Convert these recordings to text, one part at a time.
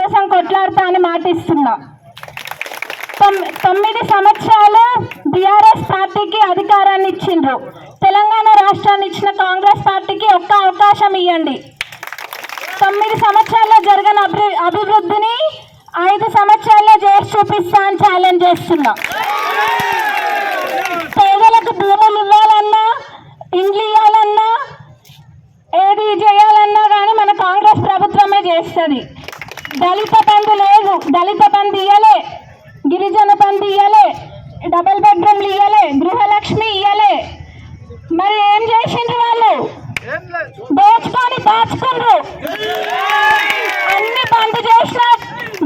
కోసం కొట్లాడతా అని మాటిస్తున్నా. 9 సంవత్సరాలు బీఆర్ఎస్ పార్టీకి అధికారాన్ని ఇచ్చిండ్రు. తెలంగాణ రాష్ట్రాన్ని ఇచ్చిన కాంగ్రెస్ పార్టీకి ఒక్క అవకాశం ఇవ్వండి. 9 సంవత్సరాల్లో జరిగిన అభివృద్ధిని 5 సంవత్సరాల్లో చేసి చూపిస్తా అని ఛాలెంజ్ చేస్తున్నా. పేదలకు భూములు ఇవ్వాలన్నా, ఇండ్లు ఇవ్వాలన్నా, ఏది చేయాలన్నా కానీ మన కాంగ్రెస్ ప్రభుత్వమే చేస్తుంది. దళిత బంధు లేదు, దళిత బంధు ఇయ్యలే, గిరిజన బంధు ఇయ్యలే, డబుల్ బెడ్రూమ్లు ఇయ్యలే, గృహలక్ష్మి ఇయ్యలే. మరి ఏం చేసిండ్రు వాళ్ళు? దాచుకుండ్రు. అన్ని బంద్ చేసిన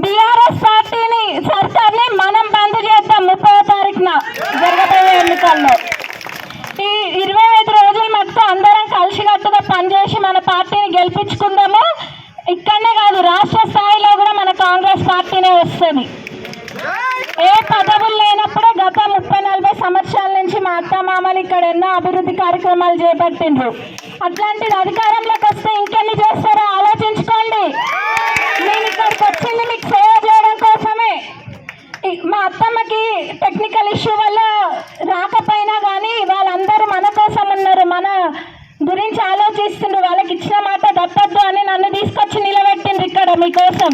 బీఆర్ఎస్ పార్టీని సర్కార్ని మనం బంద్ చేద్దాం 30వ తారీఖున జరగబోయే ఎన్నికల్లో. ఈ 25 రోజులు మొత్తం అందరం కలిసికట్టుగా పనిచేసి మన పార్టీని గెలిపించుకుందాము. ఇక్కడనే కాదు, రాష్ట్ర స్థాయిలో కూడా మన కాంగ్రెస్ పార్టీనే వస్తుంది. ఏ పదవులు లేనప్పుడే గత 30-40 సంవత్సరాల నుంచి మా అత్తమామలు ఇక్కడ ఎన్నో అభివృద్ధి కార్యక్రమాలు చేపట్టిండ్రు. అట్లాంటిది అధికారంలోకి వస్తే ఇంకెన్ని చేస్తారో ఆలోచించుకోండి. నేను ఇక్కడికి వచ్చింది మీకు సేవ చేయడం కోసమే. మా అత్తమ్మకి టెక్నికల్ ఇష్యూ వల్ల రాకపోయినా కానీ వాళ్ళందరూ మన కోసం ఉన్నారు, మన గురించి ఆలోచిస్తుండ్రు. వాళ్ళకి ఇచ్చిన మాట తప్పద్దు అని నన్ను తీసుకొచ్చి నిలబెట్టిండ్రు ఇక్కడ మీకోసం.